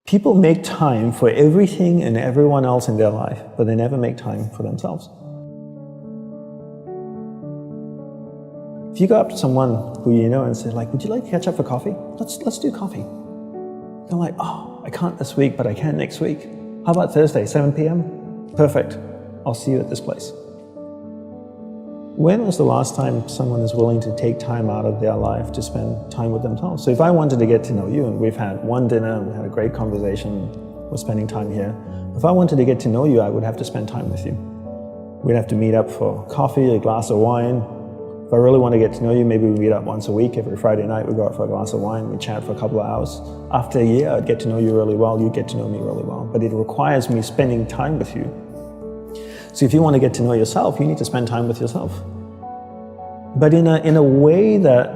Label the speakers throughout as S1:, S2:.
S1: People make time for everything and everyone else in their life, but they never make time for themselves. If you go up to someone who you know and say, like, would you like to catch up for coffee? Let's do coffee. They're like, oh, I can't this week, but I can next week. How about Thursday, 7 p.m.? Perfect. I'll see you at this place. When was the last time someone is willing to take time out of their life to spend time with themselves? So if I wanted to get to know you, and we've had one dinner and we had a great conversation, we're spending time here. If I wanted to get to know you, I would have to spend time with you. We'd have to meet up for coffee, a glass of wine. If I really want to get to know you, maybe we meet up once a week. Every Friday night we go out for a glass of wine, we chat for a couple of hours. After a year, I'd get to know you really well, you'd get to know me really well. But it requires me spending time with you. So if you want to get to know yourself, you need to spend time with yourself. But in a way that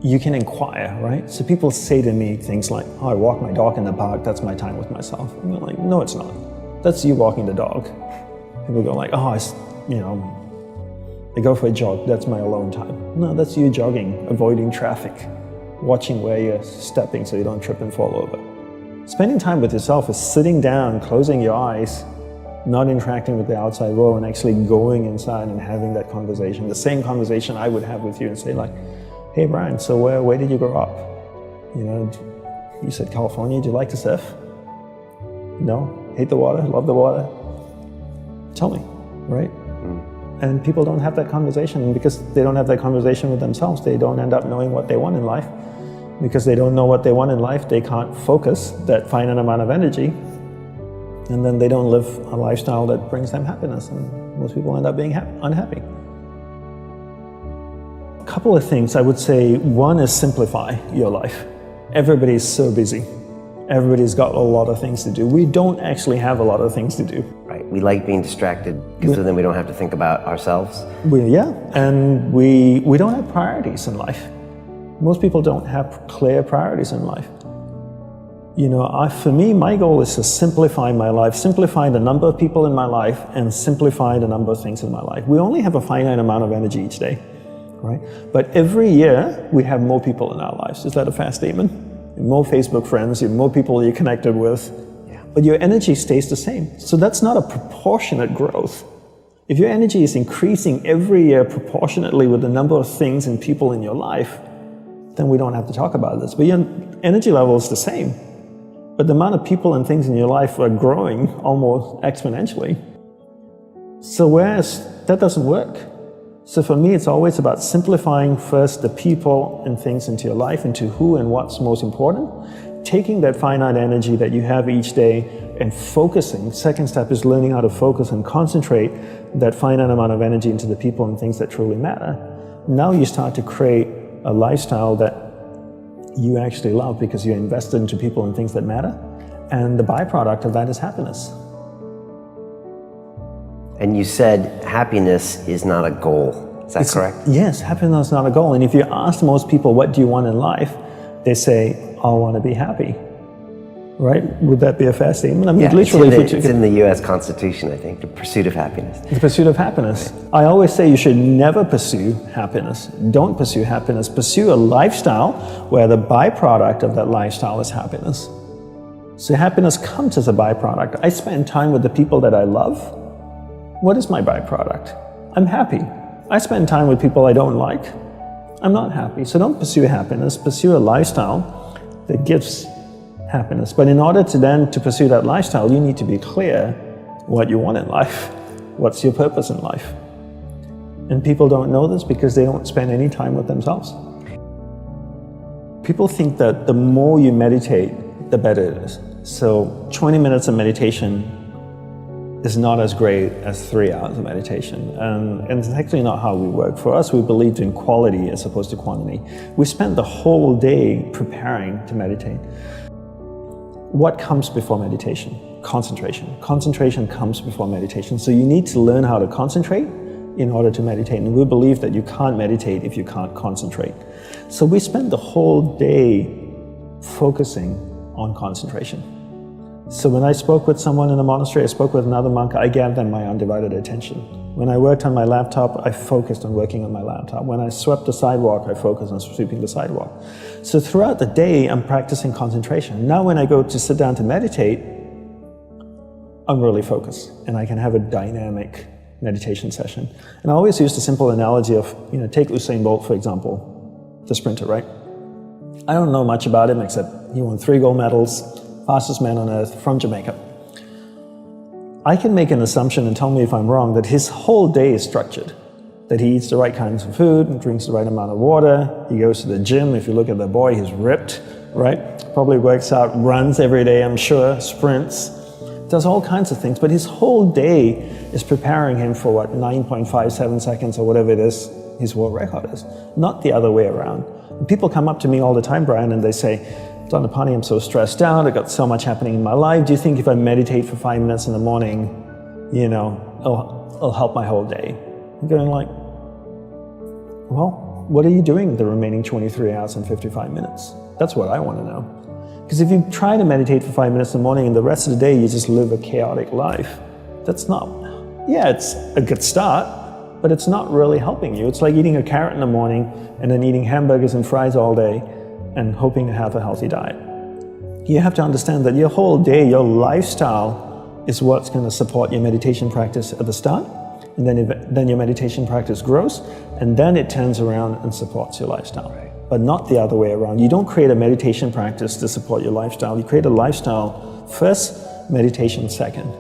S1: you can inquire, right? So people say to me things like, oh, I walk my dog in the park, that's my time with myself. And you're like, no, it's not. That's you walking the dog. People go like, oh, I go for a jog, that's my alone time. No, that's you jogging, avoiding traffic, watching where you're stepping so you don't trip and fall over. Spending time with yourself is sitting down, closing your eyes, not interacting with the outside world, and actually going inside and having that conversation. The same conversation I would have with you and say like, hey Brian, so where did you grow up? You know, you said California, do you like to surf? No? Hate the water, love the water? Tell me, right? And people don't have that conversation, and because they don't have that conversation with themselves, they don't end up knowing what they want in life. Because they don't know what they want in life, they can't focus that finite amount of energy, and then they don't live a lifestyle that brings them happiness, and most people end up being unhappy. A couple of things I would say. One is simplify your life. Everybody's so busy. Everybody's got a lot of things to do. We don't actually have a lot of things to do.
S2: Right, we like being distracted because then we don't have to think about ourselves.
S1: And we don't have priorities in life. Most people don't have clear priorities in life. You know, for me, my goal is to simplify my life, simplify the number of people in my life, and simplify the number of things in my life. We only have a finite amount of energy each day, right? But every year, we have more people in our lives. Is that a fair statement? More Facebook friends, you have more people you're connected with, but your energy stays the same. So that's not a proportionate growth. If your energy is increasing every year proportionately with the number of things and people in your life, then we don't have to talk about this. But your energy level is the same. But the amount of people and things in your life are growing almost exponentially. So whereas that doesn't work. So for me, it's always about simplifying first the people and things into your life, into who and what's most important, taking that finite energy that you have each day and focusing. Second step is learning how to focus and concentrate that finite amount of energy into the people and things that truly matter. Now you start to create a lifestyle that you actually love because you're invested into people and things that matter, and the byproduct of that is happiness.
S2: And you said happiness is not a goal. Is that correct?
S1: Yes, happiness is not a goal. And if you ask most people, what do you want in life? They say, I want to be happy. Right? Would that be a fair statement? I mean, literally,
S2: it's in the U.S. Constitution, I think, the pursuit of happiness.
S1: The pursuit of happiness. Right. I always say you should never pursue happiness. Don't pursue happiness. Pursue a lifestyle where the byproduct of that lifestyle is happiness. So happiness comes as a byproduct. I spend time with the people that I love. What is my byproduct? I'm happy. I spend time with people I don't like. I'm not happy. So don't pursue happiness. Pursue a lifestyle that gives happiness. But in order to pursue that lifestyle, you need to be clear what you want in life. What's your purpose in life? And people don't know this because they don't spend any time with themselves. People think that the more you meditate, the better it is. So 20 minutes of meditation is not as great as 3 hours of meditation. And it's actually not how we work. For us, we believed in quality as opposed to quantity. We spent the whole day preparing to meditate. What comes before meditation? Concentration. Concentration comes before meditation. So you need to learn how to concentrate in order to meditate. And we believe that you can't meditate if you can't concentrate. So we spend the whole day focusing on concentration. So when I spoke with someone in the monastery, I spoke with another monk, I gave them my undivided attention. When I worked on my laptop, I focused on working on my laptop. When I swept the sidewalk, I focused on sweeping the sidewalk. So throughout the day, I'm practicing concentration. Now when I go to sit down to meditate, I'm really focused, and I can have a dynamic meditation session. And I always use the simple analogy of, take Usain Bolt, for example, the sprinter, right? I don't know much about him except he won 3 gold medals, fastest man on earth from Jamaica. I can make an assumption, and tell me if I'm wrong, that his whole day is structured. That he eats the right kinds of food and drinks the right amount of water. He goes to the gym. If you look at the boy, he's ripped, right? Probably works out, runs every day, I'm sure, sprints, does all kinds of things. But his whole day is preparing him for 9.57 seconds or whatever it is his world record is, not the other way around. And people come up to me all the time, Brian, and they say, Dhanapani, I'm so stressed out, I've got so much happening in my life. Do you think if I meditate for 5 minutes in the morning, it'll help my whole day? I'm going like, well, what are you doing the remaining 23 hours and 55 minutes? That's what I want to know. Because if you try to meditate for 5 minutes in the morning and the rest of the day you just live a chaotic life, that's not, it's a good start, but it's not really helping you. It's like eating a carrot in the morning and then eating hamburgers and fries all day and hoping to have a healthy diet. You have to understand that your whole day, your lifestyle is what's going to support your meditation practice at the start, and then your meditation practice grows, and then it turns around and supports your lifestyle. But not the other way around. You don't create a meditation practice to support your lifestyle. You create a lifestyle first, meditation second.